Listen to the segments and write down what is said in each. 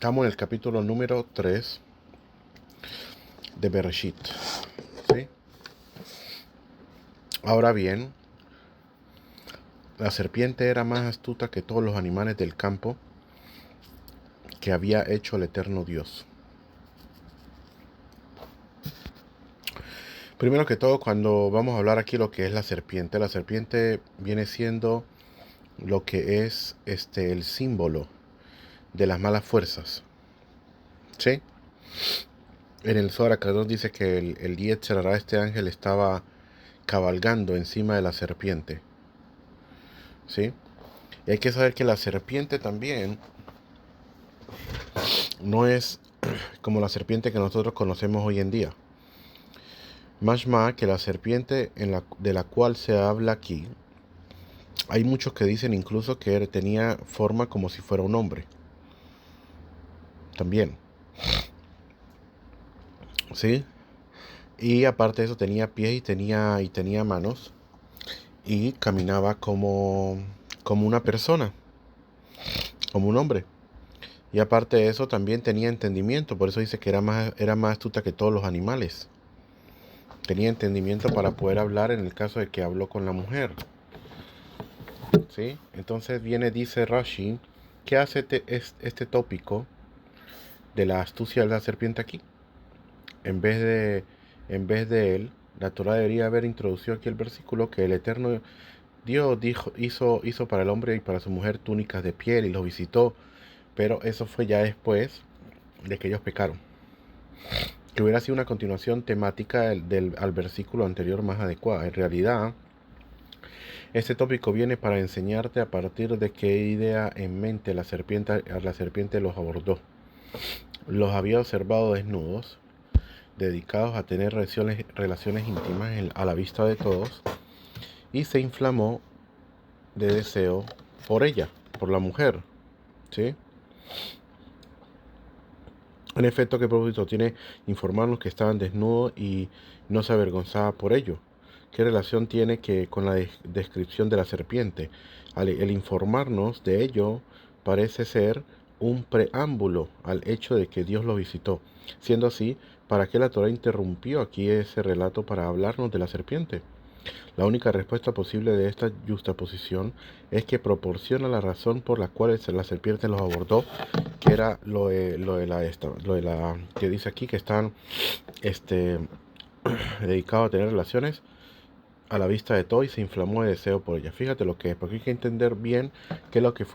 Estamos en el capítulo número 3 de Bereshit. ¿Sí? Ahora bien, la serpiente era más astuta que todos los animales del campo que había hecho el eterno Dios. Primero que todo, cuando vamos a hablar aquí lo que es la serpiente viene siendo lo que es el símbolo de las malas fuerzas. ¿Sí? En el Zohar Kadosh dice que el Yetzer Hara, este ángel, estaba cabalgando encima de la serpiente. ¿Sí? Y hay que saber que la serpiente también no es como la serpiente que nosotros conocemos hoy en día. Mashma que la serpiente de la cual se habla aquí, hay muchos que dicen incluso que tenía forma como si fuera un hombre. También. ¿Sí? Y aparte de eso tenía pies y tenía manos. Y caminaba como una persona, como un hombre. Y aparte de eso también tenía entendimiento. Por eso dice que era más astuta que todos los animales. Tenía entendimiento para poder hablar en el caso de que habló con la mujer. ¿Sí? Entonces dice Rashi, ¿qué hace este tópico de la astucia de la serpiente aquí? En vez de él, la Torah debería haber introducido aquí el versículo que el Eterno Dios hizo para el hombre y para su mujer túnicas de piel y los visitó, pero eso fue ya después de que ellos pecaron. Que hubiera sido una continuación temática al versículo anterior más adecuada. En realidad, este tópico viene para enseñarte a partir de qué idea en mente la serpiente los abordó. Los había observado desnudos, dedicados a tener relaciones íntimas a la vista de todos, y se inflamó de deseo por ella, por la mujer. ¿Sí? En efecto, ¿qué propósito tiene informarnos que estaban desnudos y no se avergonzaba por ello? ¿Qué relación tiene con la descripción de la serpiente? El informarnos de ello parece ser un preámbulo al hecho de que Dios lo visitó. Siendo así, ¿para qué la Torah interrumpió aquí ese relato para hablarnos de la serpiente? La única respuesta posible de esta justaposición es que proporciona la razón por la cual la serpiente los abordó, que era lo de la que dice aquí que están dedicados a tener relaciones a la vista de todo y se inflamó de deseo por ella. Fíjate lo que es, porque hay que entender bien qué es lo que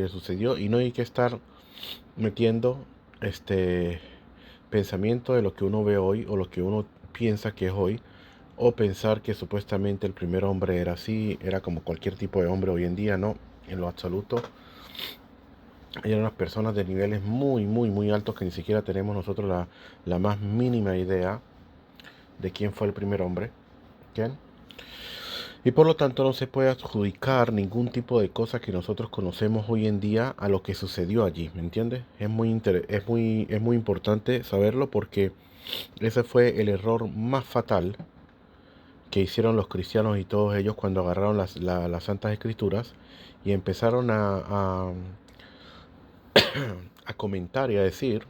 sucedió y no hay que estar metiendo pensamiento de lo que uno ve hoy o lo que uno piensa que es hoy, o pensar que supuestamente el primer hombre era así, era como cualquier tipo de hombre hoy en día. No, en lo absoluto. Eran unas personas de niveles muy, muy, muy altos que ni siquiera tenemos nosotros la más mínima idea de quién fue el primer hombre. ¿Quién? Y por lo tanto no se puede adjudicar ningún tipo de cosa que nosotros conocemos hoy en día a lo que sucedió allí, ¿me entiendes? Es muy importante saberlo porque ese fue el error más fatal que hicieron los cristianos y todos ellos cuando agarraron las Santas Escrituras y empezaron a comentar y a decir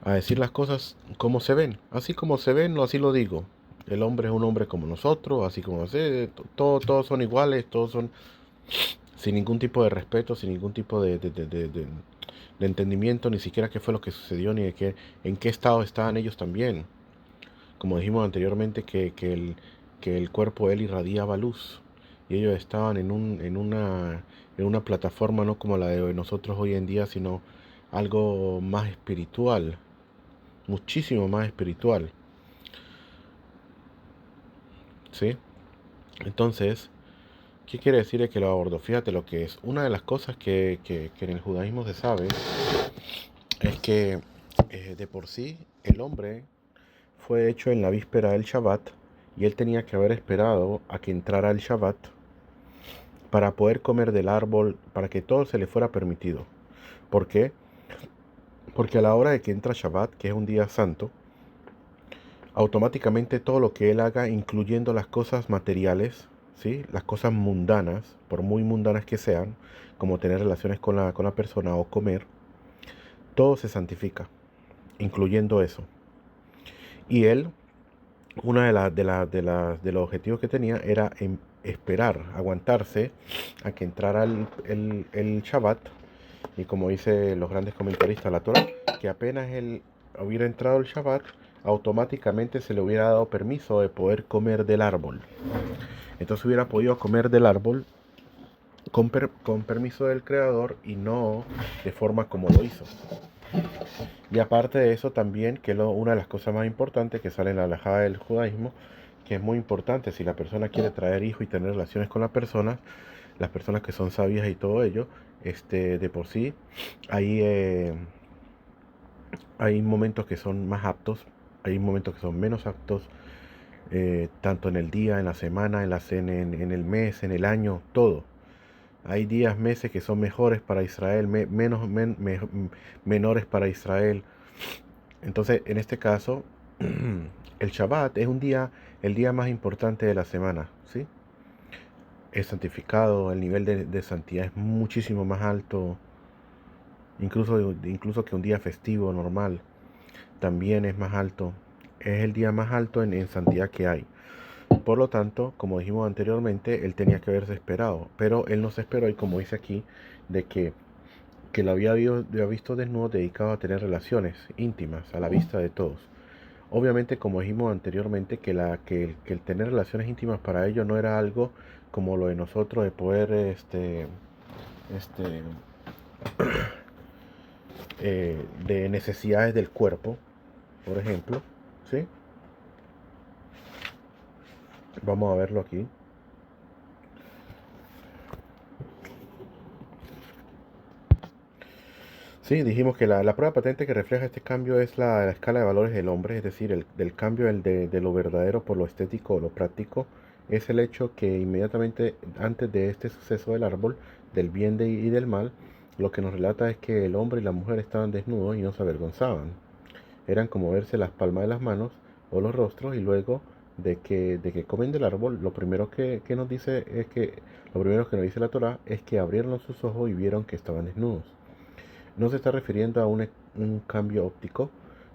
las cosas como se ven. Así como se ven, así lo digo. El hombre es un hombre como nosotros, así como todos son iguales, todos son sin ningún tipo de respeto, sin ningún tipo de entendimiento, ni siquiera qué fue lo que sucedió, ni en qué estado estaban ellos también. Como dijimos anteriormente, que el cuerpo de él irradiaba luz y ellos estaban en una plataforma no como la de nosotros hoy en día, sino algo más espiritual, muchísimo más espiritual. ¿Sí? Entonces, ¿qué quiere decir de que lo abordó? Fíjate lo que es. Una de las cosas que en el judaísmo se sabe es que de por sí el hombre fue hecho en la víspera del Shabbat y él tenía que haber esperado a que entrara el Shabbat para poder comer del árbol, para que todo se le fuera permitido. ¿Por qué? Porque a la hora de que entra Shabbat, que es un día santo, automáticamente todo lo que él haga, incluyendo las cosas materiales, ¿sí? Las cosas mundanas, por muy mundanas que sean, como tener relaciones con la persona o comer, todo se santifica, incluyendo eso. Y él, una de los objetivos que tenía era esperar, aguantarse a que entrara el Shabbat. Y como dice los grandes comentaristas de la Torah, que apenas él hubiera entrado el Shabbat, automáticamente se le hubiera dado permiso de poder comer del árbol. Entonces hubiera podido comer del árbol con permiso del Creador y no de forma como lo hizo. Y aparte de eso también, que una de las cosas más importantes que sale en la halajá del judaísmo, que es muy importante si la persona quiere traer hijos y tener relaciones con las personas que son sabias y todo ello, de por sí, hay, hay momentos que son más aptos, hay momentos que son menos aptos, tanto en el día, en la semana, en el mes, en el año, todo. Hay días, meses que son mejores para Israel, menores para Israel. Entonces, en este caso, el Shabbat es el día más importante de la semana, ¿sí? Es santificado, el nivel de santidad es muchísimo más alto, incluso que un día festivo normal, también es más alto. Es el día más alto en santidad que hay. Por lo tanto, como dijimos anteriormente, él tenía que haberse esperado, pero él no se esperó y como dice aquí, de que lo había visto desnudo dedicado a tener relaciones íntimas a la vista de todos. Obviamente, como dijimos anteriormente, que el tener relaciones íntimas para ellos no era algo como lo de nosotros de poder este, de necesidades del cuerpo, por ejemplo, ¿sí? Vamos a verlo aquí. Sí, dijimos que la prueba patente que refleja este cambio es la escala de valores del hombre, es decir, del cambio de lo verdadero por lo estético o lo práctico, es el hecho que inmediatamente antes de este suceso del árbol, del bien y del mal, lo que nos relata es que el hombre y la mujer estaban desnudos y no se avergonzaban. Eran como verse las palmas de las manos o los rostros y luego de que comen del árbol, lo primero que nos dice es que, lo primero que nos dice la Torá es que abrieron sus ojos y vieron que estaban desnudos. No se está refiriendo a un cambio óptico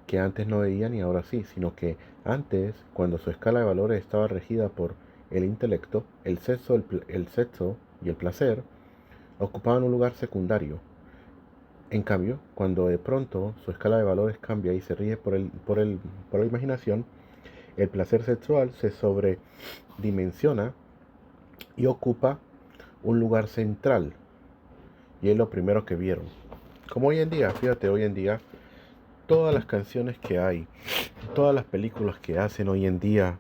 que antes no veían y ahora sí, sino que antes, cuando su escala de valores estaba regida por el intelecto, el sexo y el placer ocupaban un lugar secundario. En cambio, cuando de pronto su escala de valores cambia y se rige por la imaginación, el placer sexual se sobredimensiona y ocupa un lugar central. Y es lo primero que vieron. Como hoy en día, fíjate, hoy en día, todas las canciones que hay, todas las películas que hacen hoy en día,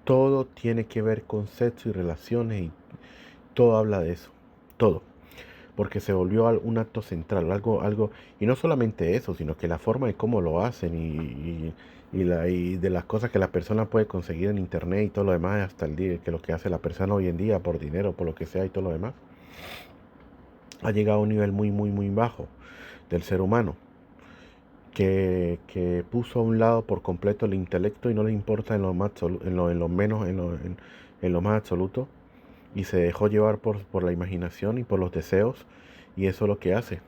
todo tiene que ver con sexo y relaciones y todo habla de eso. Todo. Porque se volvió un acto central, algo, y no solamente eso, sino que la forma de cómo lo hacen y de las cosas que la persona puede conseguir en internet y todo lo demás, hasta el día que lo que hace la persona hoy en día por dinero, por lo que sea y todo lo demás, ha llegado a un nivel muy, muy, muy bajo del ser humano, que puso a un lado por completo el intelecto y no le importa en lo más en lo menos, en lo más absoluto, y se dejó llevar por la imaginación y por los deseos, y eso es lo que hace.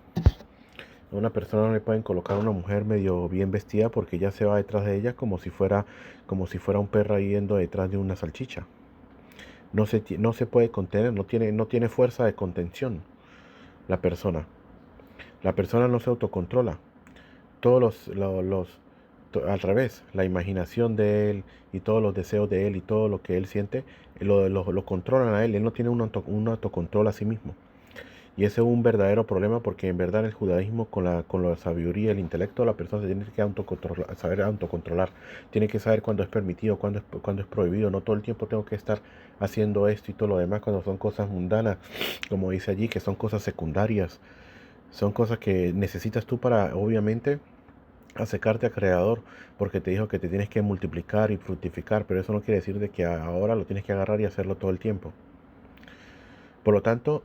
A una persona no le pueden colocar a una mujer medio bien vestida porque ya se va detrás de ella como si fuera un perro yendo detrás de una salchicha. No se puede contener, no tiene fuerza de contención la persona. La persona no se autocontrola. Todos al revés, la imaginación de él y todos los deseos de él y todo lo que él siente, lo controlan a él. Él no tiene un autocontrol a sí mismo. Y ese es un verdadero problema porque en verdad en el judaísmo con la sabiduría, el intelecto, la persona se tiene que saber autocontrolar. Tiene que saber cuándo es permitido, cuándo es prohibido. No todo el tiempo tengo que estar haciendo esto y todo lo demás cuando son cosas mundanas, como dice allí, que son cosas secundarias. Son cosas que necesitas tú para, obviamente, acercarte al Creador, porque te dijo que te tienes que multiplicar y fructificar, pero eso no quiere decir de que ahora lo tienes que agarrar y hacerlo todo el tiempo. Por lo tanto,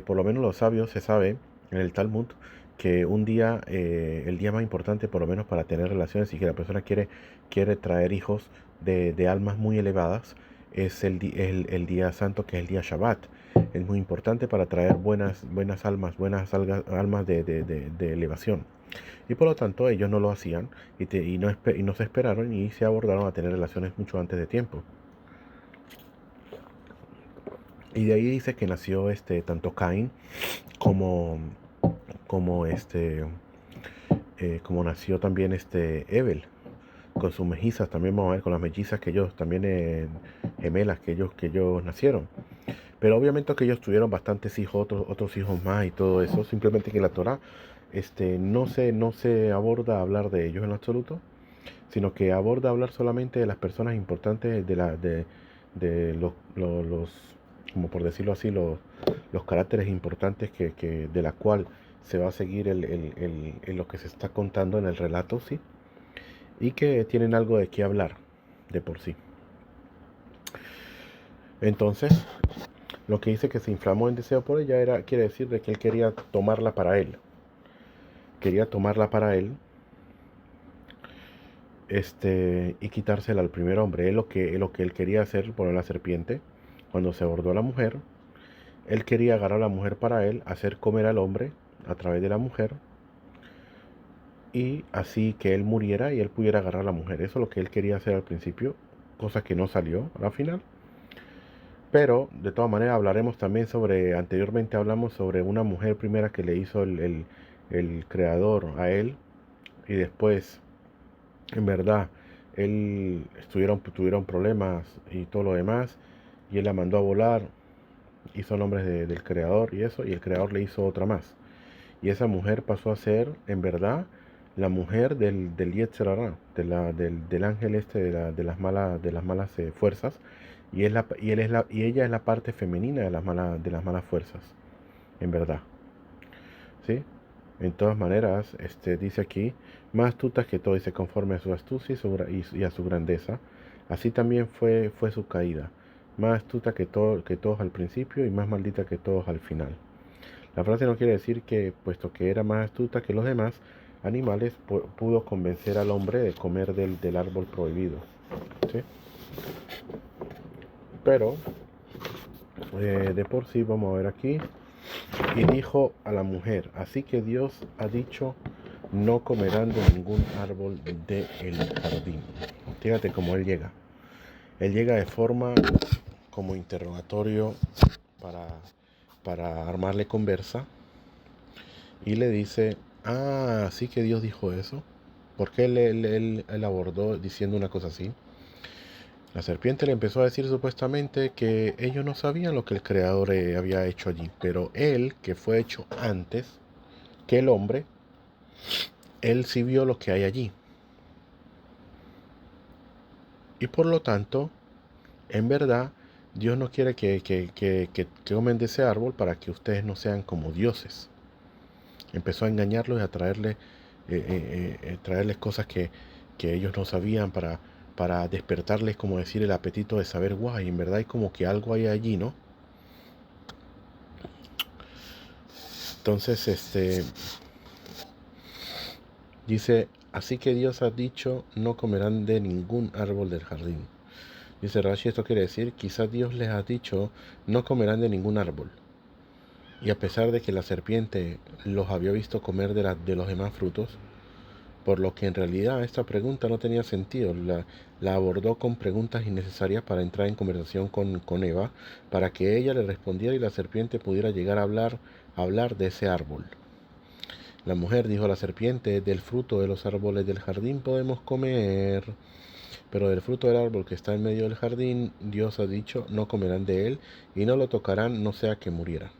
por lo menos los sabios se sabe en el Talmud que un día, el día más importante, por lo menos para tener relaciones y que la persona quiere traer hijos de almas muy elevadas, es el día santo que es el día Shabbat. es muy importante para traer buenas almas de elevación. Y por lo tanto ellos no lo hacían y no se esperaron y se abordaron a tener relaciones mucho antes de tiempo. Y de ahí dice que nació tanto Caín como, como, como nació también Ebel, con sus mellizas, también vamos a ver con las mellizas que ellos también gemelas que ellos nacieron. Pero obviamente que ellos tuvieron bastantes hijos, otros hijos más y todo eso. Simplemente que la Torah no se aborda a hablar de ellos en absoluto, sino que aborda hablar solamente de las personas importantes, de los, como por decirlo así, los caracteres importantes de la cual se va a seguir lo que se está contando en el relato, ¿sí? Y que tienen algo de qué hablar de por sí. Entonces, lo que dice que se inflamó en deseo por ella quiere decir de que él quería tomarla para él. Quería tomarla para él, y quitársela al primer hombre. Lo que él quería hacer, poner la serpiente, cuando se abordó a la mujer, él quería agarrar a la mujer para él, hacer comer al hombre a través de la mujer, y así que él muriera y él pudiera agarrar a la mujer. Eso es lo que él quería hacer al principio, cosa que no salió a la final. Pero de todas maneras hablaremos también anteriormente hablamos sobre una mujer primera que le hizo el creador a él, y después, en verdad, tuvieron problemas y todo lo demás, y él la mandó a volar, hizo nombres del creador y eso, y el creador le hizo otra más. Y esa mujer pasó a ser, en verdad, la mujer del Yetzer Hara, del ángel de las malas fuerzas, y ella es la parte femenina de las malas fuerzas, en verdad. ¿Sí? En todas maneras, dice aquí, más astuta que todo, dice, conforme a su astucia y a su grandeza, así también fue su caída, más astuta que todos al principio y más maldita que todos al final. La frase no quiere decir que, puesto que era más astuta que los demás animales, pudo convencer al hombre de comer del árbol prohibido. ¿Sí? Pero, de por sí, vamos a ver aquí, y dijo a la mujer, así que Dios ha dicho, no comerán de ningún árbol del jardín. Fíjate cómo él llega. Él llega de forma como interrogatorio para, para armarle conversa, y le dice, sí que Dios dijo eso. ¿Por qué él abordó diciendo una cosa así? La serpiente le empezó a decir supuestamente que ellos no sabían lo que el creador había hecho allí, pero él, que fue hecho antes que el hombre, él sí vio lo que hay allí. Y por lo tanto, en verdad, Dios no quiere que comen de ese árbol para que ustedes no sean como dioses. Empezó a engañarlos y a traerles cosas que ellos no sabían para despertarles, como decir, el apetito de saber, guay, en verdad hay como que algo hay allí, ¿no? Entonces, dice, así que Dios ha dicho, no comerán de ningún árbol del jardín. Dice Rashi, esto quiere decir, quizás Dios les ha dicho, no comerán de ningún árbol. Y a pesar de que la serpiente los había visto comer de los demás frutos, por lo que en realidad esta pregunta no tenía sentido, la abordó con preguntas innecesarias para entrar en conversación con Eva, para que ella le respondiera y la serpiente pudiera llegar a hablar de ese árbol. La mujer dijo a la serpiente, del fruto de los árboles del jardín podemos comer, pero del fruto del árbol que está en medio del jardín, Dios ha dicho, no comerán de él, y no lo tocarán, no sea que muriera.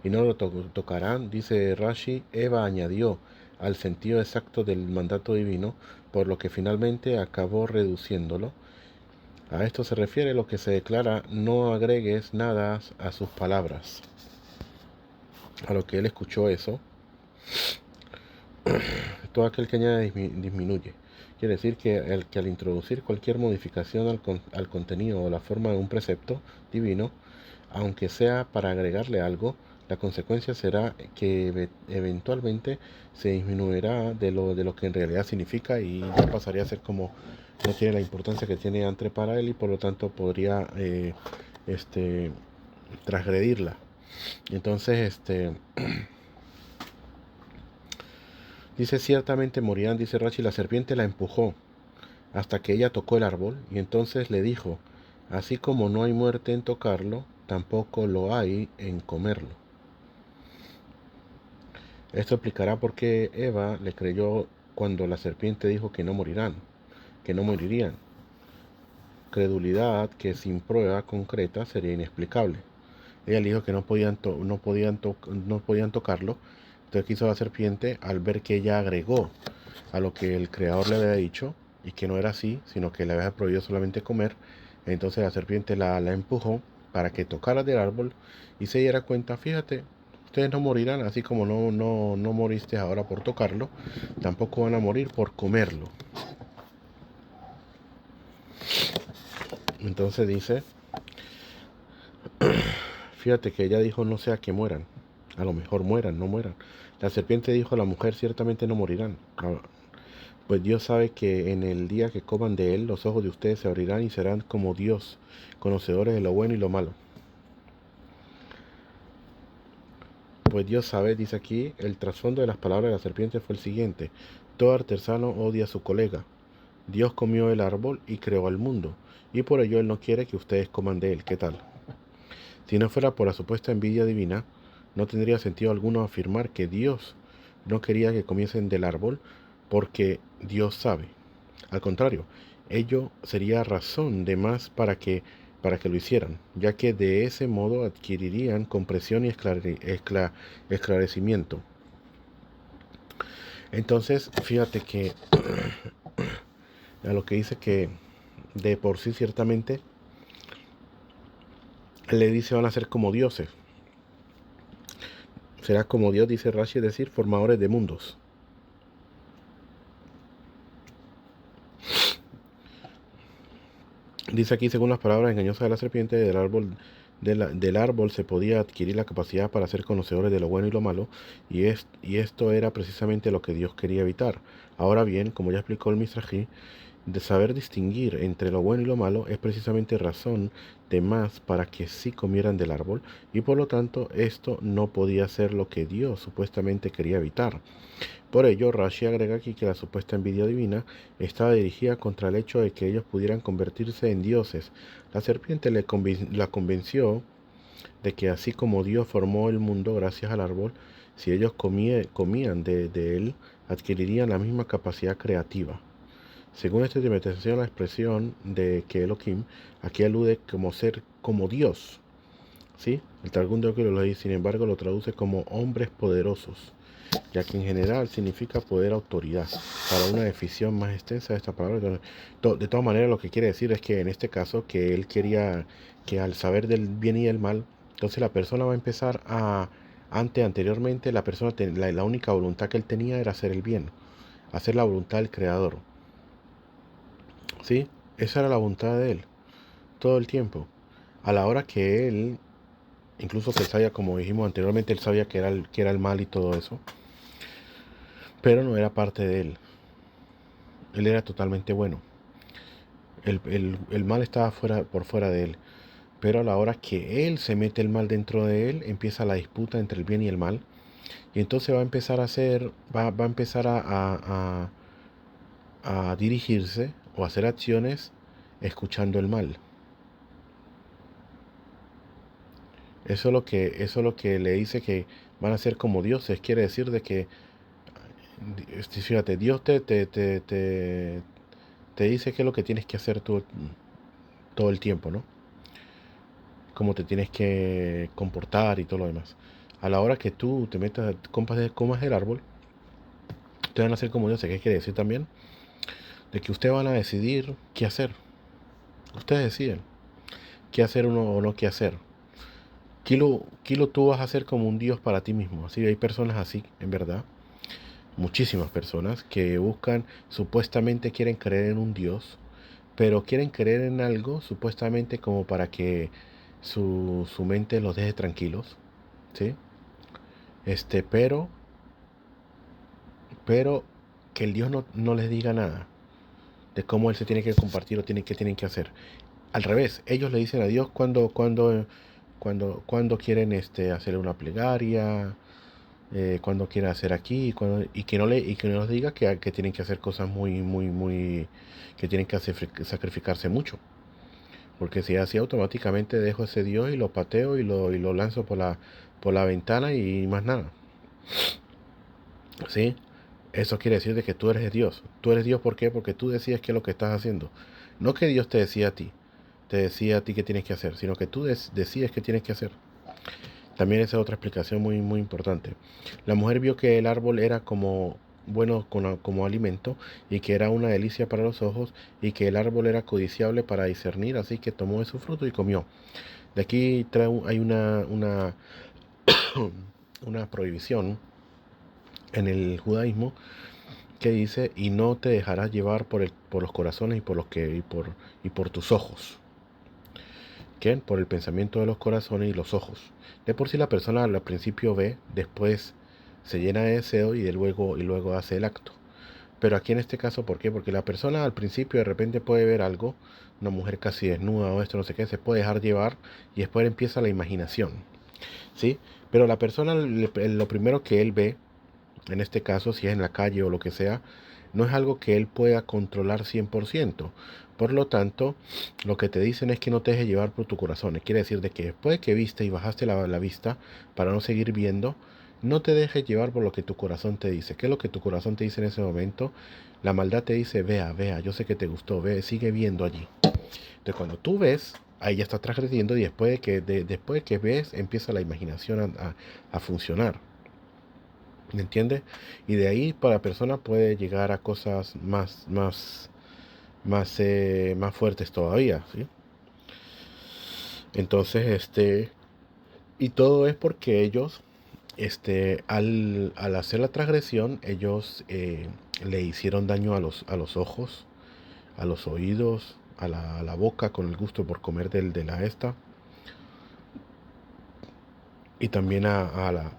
Y no lo tocarán, dice Rashi, Eva añadió al sentido exacto del mandato divino, por lo que finalmente acabó reduciéndolo. A esto se refiere lo que se declara, no agregues nada a sus palabras. A lo que él escuchó eso, todo aquel que añade disminuye. Quiere decir que al introducir cualquier modificación al contenido o la forma de un precepto divino, aunque sea para agregarle algo, la consecuencia será que eventualmente se disminuirá de lo que en realidad significa, y ya pasaría a ser como no tiene la importancia que tiene antes para él, y por lo tanto podría transgredirla. Entonces, dice, ciertamente morirán, dice Rashi, la serpiente la empujó hasta que ella tocó el árbol, y entonces le dijo, así como no hay muerte en tocarlo, tampoco lo hay en comerlo. Esto explicará por qué Eva le creyó cuando la serpiente dijo que no morirán, que no morirían. Credulidad que sin prueba concreta sería inexplicable. Ella le dijo que no podían tocarlo. Entonces, ¿qué hizo la serpiente? Al ver que ella agregó a lo que el creador le había dicho, y que no era así, sino que le había prohibido solamente comer, entonces la serpiente la empujó para que tocara del árbol y se diera cuenta, fíjate, ustedes no morirán, así como no moriste ahora por tocarlo, tampoco van a morir por comerlo. Entonces dice, fíjate que ella dijo, no sea que mueran, a lo mejor mueran, no mueran. La serpiente dijo a la mujer, ciertamente no morirán. Pues Dios sabe que en el día que coman de él, los ojos de ustedes se abrirán y serán como Dios, conocedores de lo bueno y lo malo. Pues Dios sabe, dice aquí, el trasfondo de las palabras de la serpiente fue el siguiente. Todo artesano odia a su colega. Dios comió el árbol y creó al mundo, y por ello Él no quiere que ustedes coman de él. ¿Qué tal? Si no fuera por la supuesta envidia divina, no tendría sentido alguno afirmar que Dios no quería que comiesen del árbol porque Dios sabe. Al contrario, ello sería razón de más para que lo hicieran, ya que de ese modo adquirirían comprensión y esclarecimiento. Entonces, fíjate que a lo que dice que de por sí ciertamente le dice van a ser como dioses. Será como Dios, dice Rashi, es decir, formadores de mundos. Dice aquí, según las palabras engañosas de la serpiente, del árbol se podía adquirir la capacidad para ser conocedores de lo bueno y lo malo, y esto era precisamente lo que Dios quería evitar. Ahora bien, como ya explicó el Mizrahi, de saber distinguir entre lo bueno y lo malo es precisamente razón de más para que sí comieran del árbol, y por lo tanto esto no podía ser lo que Dios supuestamente quería evitar. Por ello, Rashi agrega aquí que la supuesta envidia divina estaba dirigida contra el hecho de que ellos pudieran convertirse en dioses. La serpiente la convenció de que así como Dios formó el mundo gracias al árbol, si ellos comían de él, adquirirían la misma capacidad creativa. Según esta interpretación, la expresión de que Elohim aquí alude como ser como Dios. ¿Sí? El Targum de Oquilolahí, sin embargo, lo traduce como hombres poderosos, ya que en general significa poder, autoridad. Para una definición más extensa de esta palabra, de todas maneras, lo que quiere decir es que en este caso, que él quería que al saber del bien y del mal, entonces la persona va a empezar anteriormente, la persona, la única voluntad que él tenía era hacer el bien, hacer la voluntad del Creador. ¿Sí? Esa era la voluntad de él, todo el tiempo. A la hora que él, incluso que él sabía, como dijimos anteriormente, él sabía que era el mal y todo eso, pero no era parte de él. Él era totalmente bueno. El mal estaba por fuera de él. Pero a la hora que él se mete el mal dentro de él, empieza la disputa entre el bien y el mal. Y entonces va a empezar va a empezar a dirigirse o a hacer acciones escuchando el mal. Eso es lo que le dice que van a ser como dioses. Quiere decir de que, fíjate, Dios te dice qué es lo que tienes que hacer tú todo el tiempo, ¿no? Cómo te tienes que comportar y todo lo demás. A la hora que tú te metas, comas el árbol, te van a hacer como dioses. ¿Qué quiere decir también? De que ustedes van a decidir qué hacer. Ustedes deciden qué hacer o no qué hacer. Kilo tú vas a ser como un dios para ti mismo. Así hay personas así, en verdad. Muchísimas personas que buscan, supuestamente quieren creer en un dios, pero quieren creer en algo supuestamente como para que su mente los deje tranquilos, ¿sí? Este, pero que el Dios no les diga nada de cómo él se tiene que compartir o qué tienen que hacer. Al revés, ellos le dicen a Dios cuando quieren hacer una plegaria, cuando quieren hacer aquí, y que no les diga que tienen que hacer cosas muy, que tienen que sacrificarse mucho. Porque si así automáticamente dejo ese Dios y lo pateo y lo lanzo por la ventana y más nada. ¿Sí? Eso quiere decir de que tú eres Dios. Tú eres Dios, ¿por qué? Porque tú decides qué es lo que estás haciendo. No que Dios te decía a ti qué tienes que hacer, sino que tú decides qué tienes que hacer. También esa es otra explicación muy importante. La mujer vio que el árbol era como bueno como alimento y que era una delicia para los ojos y que el árbol era codiciable para discernir, así que tomó de su fruto y comió. De aquí hay una prohibición en el judaísmo que dice y no te dejarás llevar por los corazones y por tus ojos. ¿Qué? Por el pensamiento de los corazones y los ojos. De por sí la persona al principio ve, después se llena de deseo y luego hace el acto. Pero aquí en este caso, ¿por qué? Porque la persona al principio de repente puede ver algo, una mujer casi desnuda o esto no sé qué, se puede dejar llevar y después empieza la imaginación, ¿sí? Pero la persona, lo primero que él ve, en este caso, si es en la calle o lo que sea, no es algo que él pueda controlar 100%. Por lo tanto, lo que te dicen es que no te dejes llevar por tu corazón. Quiere decir de que después de que viste y bajaste la vista para no seguir viendo, no te dejes llevar por lo que tu corazón te dice. ¿Qué es lo que tu corazón te dice en ese momento? La maldad te dice, vea, yo sé que te gustó, ve, sigue viendo allí. Entonces, cuando tú ves, ahí ya estás transgrediendo y después de que ves, empieza la imaginación a funcionar. ¿Me entiendes? Y de ahí para la persona puede llegar a cosas más fuertes todavía, ¿sí? Entonces, y todo es porque ellos, al hacer la transgresión, ellos le hicieron daño a los ojos, a los oídos, a la boca con el gusto por comer de la esta, y también a la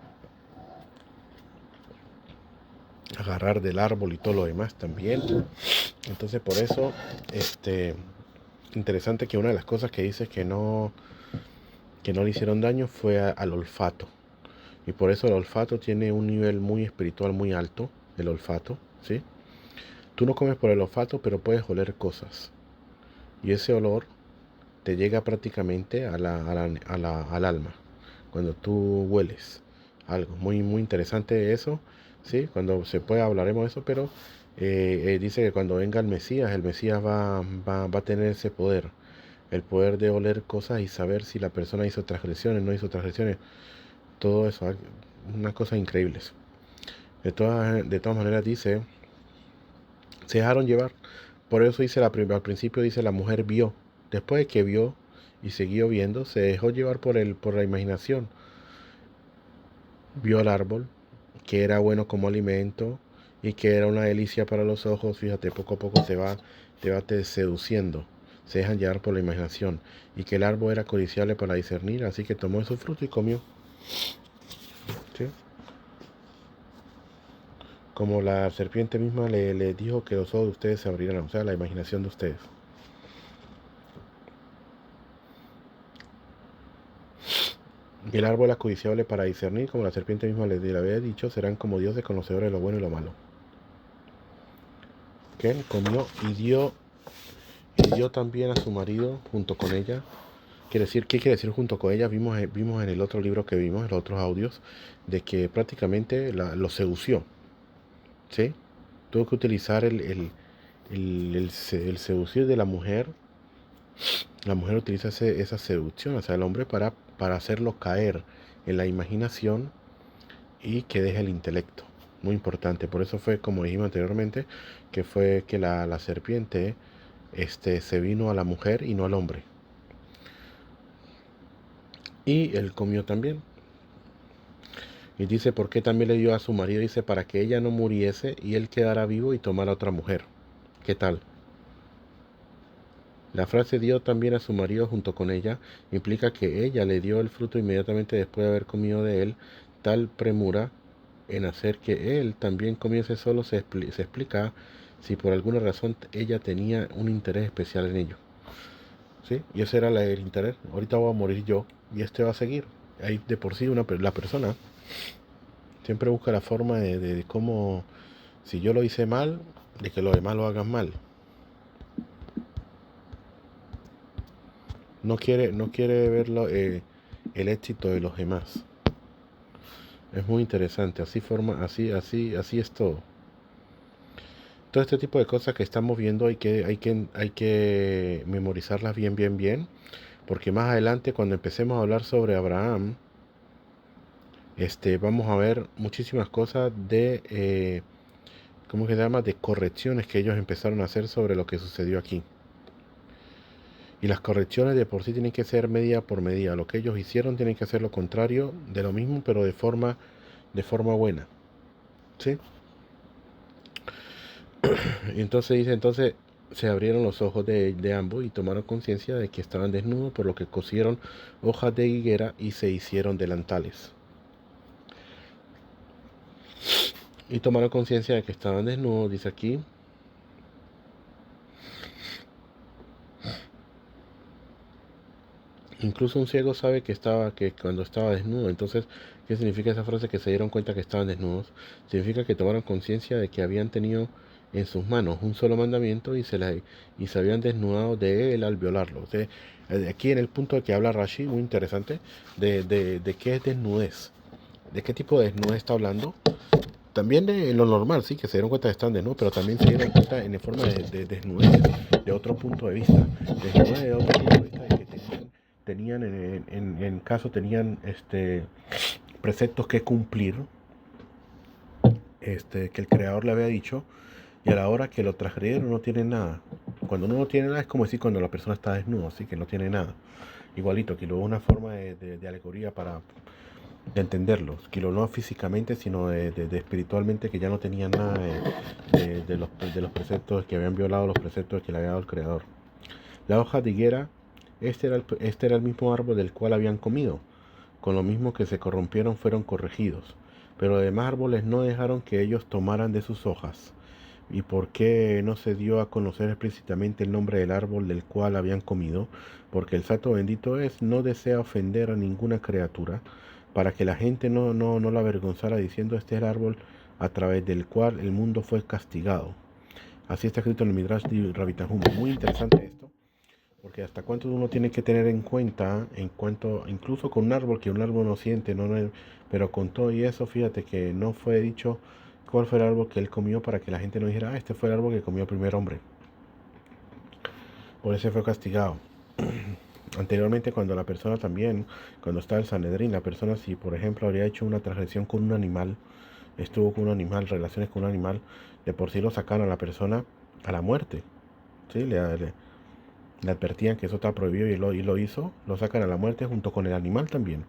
agarrar del árbol y todo lo demás también. Entonces por eso, interesante que una de las cosas que dice que no le hicieron daño fue al olfato. Y por eso el olfato tiene un nivel muy espiritual muy alto, el olfato, ¿sí? Tú no comes por el olfato, pero puedes oler cosas. Y ese olor te llega prácticamente al alma, cuando tú hueles algo. Muy interesante eso, ¿sí? Cuando se pueda hablaremos de eso, pero dice que cuando venga el Mesías va a tener ese poder. El poder de oler cosas y saber si la persona hizo transgresiones, no hizo transgresiones. Todo eso, unas cosas increíbles. De todas maneras dice, se dejaron llevar. Por eso dice al principio dice la mujer vio. Después de que vio y siguió viendo, se dejó llevar por la imaginación. Vio el árbol, que era bueno como alimento y que era una delicia para los ojos. Fíjate, poco a poco te va seduciendo. Se dejan llevar por la imaginación. Y que el árbol era codiciable para discernir, así que tomó su fruto y comió. ¿Sí? Como la serpiente misma le dijo que los ojos de ustedes se abrirán, o sea, la imaginación de ustedes. Y el árbol acudiciable para discernir, como la serpiente misma le había dicho, serán como dioses conocedores de lo bueno y lo malo. Que comió y dio también a su marido junto con ella. ¿Qué quiere decir junto con ella? Vimos en el otro libro que vimos, en los otros audios, de que prácticamente lo sedució. ¿Sí? Tuvo que utilizar el seducir de la mujer. La mujer utiliza esa seducción hacia el hombre para hacerlo caer en la imaginación y que deje el intelecto. Muy importante. Por eso fue, como dijimos anteriormente, que fue que la serpiente se vino a la mujer y no al hombre. Y él comió también. Y dice, ¿por qué también le dio a su marido? Dice, para que ella no muriese y él quedara vivo y tomara otra mujer. ¿Qué tal? La frase dio también a su marido junto con ella implica que ella le dio el fruto inmediatamente después de haber comido de él. Tal premura en hacer que él también comience solo se explica si por alguna razón ella tenía un interés especial en ello. ¿sí? Y ese era el interés. Ahorita voy a morir yo y este va a seguir. Ahí de por sí la persona siempre busca la forma de cómo, si yo lo hice mal, de que los demás lo hagan mal. No quiere ver el éxito de los demás. Es muy interesante. Así es todo. Todo este tipo de cosas que estamos viendo hay que memorizarlas bien, bien, bien. Porque más adelante, cuando empecemos a hablar sobre Abraham, vamos a ver muchísimas cosas ¿cómo que se llama? De correcciones que ellos empezaron a hacer sobre lo que sucedió aquí. Y las correcciones de por sí tienen que ser medida por medida. Lo que ellos hicieron tienen que hacer lo contrario de lo mismo, pero de forma buena. ¿Sí? Y entonces se abrieron los ojos de ambos y tomaron conciencia de que estaban desnudos, por lo que cosieron hojas de higuera y se hicieron delantales. Y tomaron conciencia de que estaban desnudos, dice aquí. Incluso un ciego sabe que cuando estaba desnudo. Entonces, ¿qué significa esa frase? Que se dieron cuenta que estaban desnudos. Significa que tomaron conciencia de que habían tenido en sus manos un solo mandamiento y se habían desnudado de él al violarlo. O sea, aquí en el punto de que habla Rashi, muy interesante, de qué es desnudez. ¿De qué tipo de desnudez está hablando? También de lo normal, sí, que se dieron cuenta de que están desnudos, pero también se dieron cuenta en forma de desnudez, de otro punto de vista. Desnudez de otro punto de vista de que tenían en caso tenían preceptos que cumplir, que el creador le había dicho, y a la hora que lo transgredieron no tienen nada. Cuando uno no tiene nada es como decir cuando la persona está desnuda, así que no tiene nada. Igualito, que luego es una forma de alegoría para de entenderlo, que no físicamente, sino de espiritualmente, que ya no tenían nada de los preceptos, que habían violado los preceptos que le había dado el Creador. La hoja de higuera, este era el mismo árbol del cual habían comido. Con lo mismo que se corrompieron fueron corregidos. Pero los demás árboles no dejaron que ellos tomaran de sus hojas. ¿Y por qué no se dio a conocer explícitamente el nombre del árbol del cual habían comido? Porque el Santo bendito no desea ofender a ninguna criatura, para que la gente no la avergonzara diciendo este es el árbol a través del cual el mundo fue castigado. Así está escrito en el Midrash de Rabbi Tanhuma. Muy interesante esto, porque hasta cuánto uno tiene que tener en cuenta, incluso con un árbol que un árbol no siente, pero con todo y eso, fíjate que no fue dicho cuál fue el árbol que él comió para que la gente no dijera, este fue el árbol que comió el primer hombre. Por eso fue castigado. Anteriormente, cuando la persona también, cuando estaba el Sanedrín, la persona si por ejemplo habría hecho una transgresión con un animal, estuvo con un animal, relaciones con un animal, de por sí lo sacaron a la persona a la muerte. ¿Sí? Le advertían que eso está prohibido y lo hizo, lo sacan a la muerte junto con el animal también.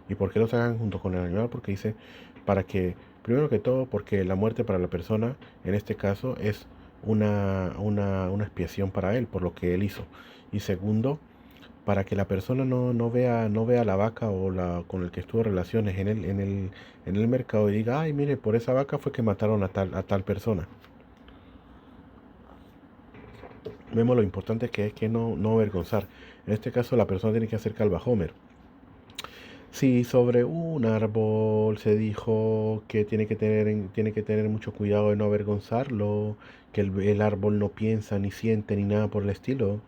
¿Y por qué lo sacan junto con el animal? Porque dice, para que, primero que todo, porque la muerte para la persona, en este caso, es una expiación para él, por lo que él hizo. Y segundo, para que la persona no vea la vaca con el que estuvo relaciones en el mercado y diga, ay, mire, por esa vaca fue que mataron a tal persona. Vemos lo importante que es que no avergonzar. En este caso la persona tiene que hacer calvajomer. Si sobre un árbol se dijo que tiene que tener mucho cuidado de no avergonzarlo, que el árbol no piensa, ni siente, ni nada por el estilo.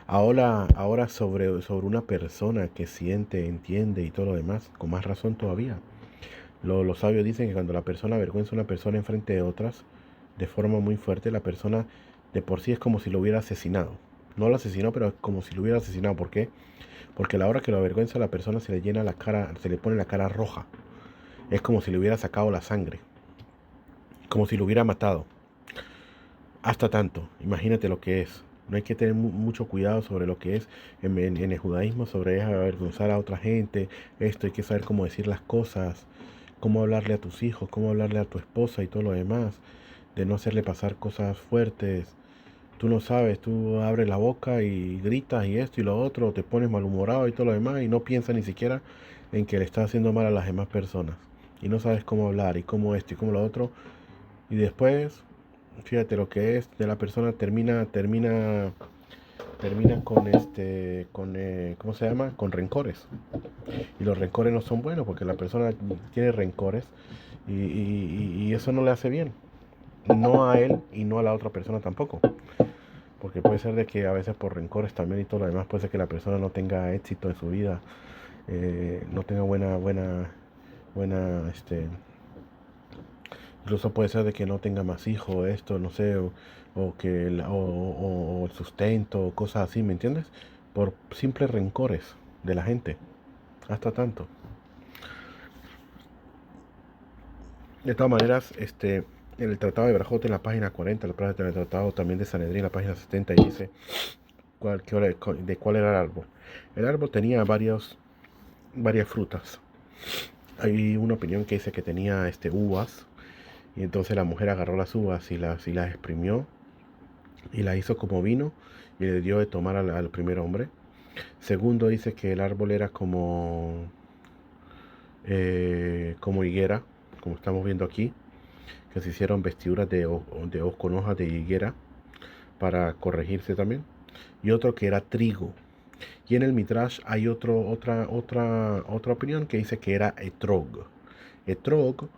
Ahora sobre una persona que siente, entiende y todo lo demás, con más razón todavía. Los sabios dicen que cuando la persona avergüenza a una persona enfrente de otras, de forma muy fuerte, la persona de por sí es como si lo hubiera asesinado. No lo asesinó, pero es como si lo hubiera asesinado. ¿Por qué? Porque a la hora que lo avergüenza a la persona se le llena la cara, se le pone la cara roja. Es como si le hubiera sacado la sangre. Como si lo hubiera matado. Hasta tanto. Imagínate lo que es. No hay que tener mucho cuidado sobre lo que es en el judaísmo, sobre avergonzar a otra gente. Esto hay que saber cómo decir las cosas, cómo hablarle a tus hijos, cómo hablarle a tu esposa y todo lo demás. De no hacerle pasar cosas fuertes. Tú no sabes, tú abres la boca y gritas y esto y lo otro, te pones malhumorado y todo lo demás y no piensas ni siquiera en que le estás haciendo mal a las demás personas. Y no sabes cómo hablar y cómo esto y cómo lo otro. Y después, fíjate lo que es de la persona termina termina ¿cómo se llama? Con rencores. Y los rencores no son buenos porque la persona tiene rencores y eso no le hace bien. No a él y no a la otra persona tampoco. Porque puede ser de que a veces por rencores también y todo lo demás puede ser que la persona no tenga éxito en su vida, no tenga buena, incluso puede ser de que no tenga más hijos, esto, no sé, o que o el sustento, o cosas así, ¿me entiendes? Por simples rencores de la gente, hasta tanto. De todas maneras, en el Tratado de Brajote, en la página 40, en el Tratado también de Sanedrín, en la página 70, y dice de cuál era el árbol. El árbol tenía varias frutas. Hay una opinión que dice que tenía uvas, y entonces la mujer agarró las uvas y las exprimió y la hizo como vino y le dio de tomar al primer hombre. Segundo, dice que el árbol era como higuera, como estamos viendo aquí, que se hicieron vestiduras con hojas de higuera para corregirse también. Y otro que era trigo. Y en el Midrash hay otra opinión que dice que era etrog. Etrog,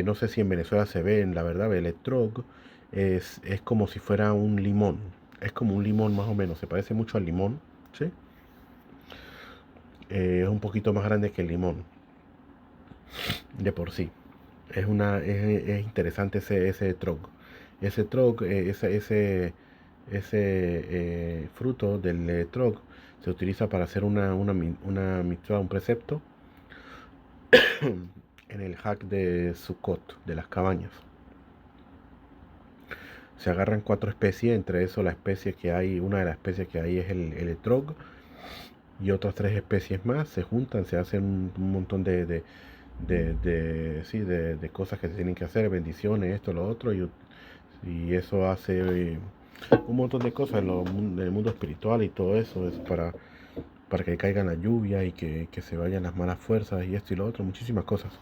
no sé si en Venezuela se ve, la verdad, el etrog es como si fuera un limón. Es como un limón más o menos, se parece mucho al limón, ¿sí? Es un poquito más grande que el limón, de por sí. Es interesante ese etrog. Ese etrog, ese fruto del etrog se utiliza para hacer una mitzvah, un precepto en el hack de Sukkot, de las cabañas. Se agarran 4 especies, entre eso una de las especies que hay es el etrog, y otras 3 especies más se juntan, se hacen un montón sí, de cosas que se tienen que hacer, bendiciones, esto, lo otro, y eso hace un montón de cosas en el mundo espiritual y todo eso, es para que caiga la lluvia y que se vayan las malas fuerzas y esto y lo otro, muchísimas cosas.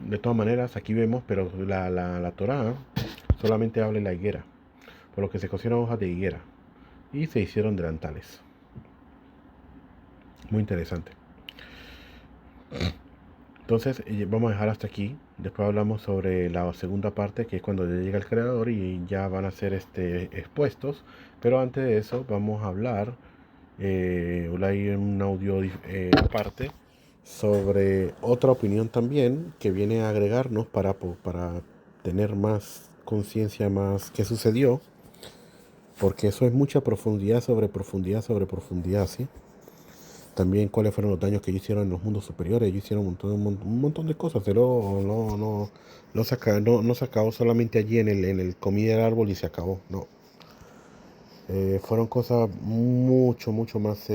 De todas maneras, aquí vemos, pero la Torá solamente habla de la higuera, por lo que se cocieron hojas de higuera y se hicieron delantales. Muy interesante. Entonces, vamos a dejar hasta aquí. Después hablamos sobre la segunda parte, que es cuando ya llega el creador y ya van a ser expuestos. Pero antes de eso, vamos a hablar, hay un audio aparte sobre otra opinión también que viene a agregarnos para tener más conciencia más qué sucedió, porque eso es mucha profundidad sobre profundidad sobre profundidad, ¿sí? También cuáles fueron los daños que ellos hicieron en los mundos superiores. Ellos hicieron un montón de cosas, pero no se acabó solamente allí en el comida del árbol y se acabó, no. Fueron cosas mucho más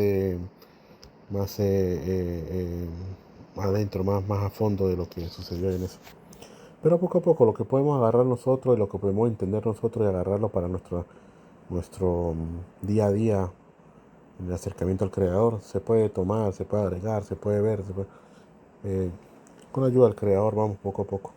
adentro, más a fondo de lo que sucedió en eso. Pero poco a poco, lo que podemos agarrar nosotros y lo que podemos entender nosotros y agarrarlo para nuestro día a día, el acercamiento al creador, se puede tomar, se puede agregar, se puede ver, con la ayuda del creador vamos poco a poco.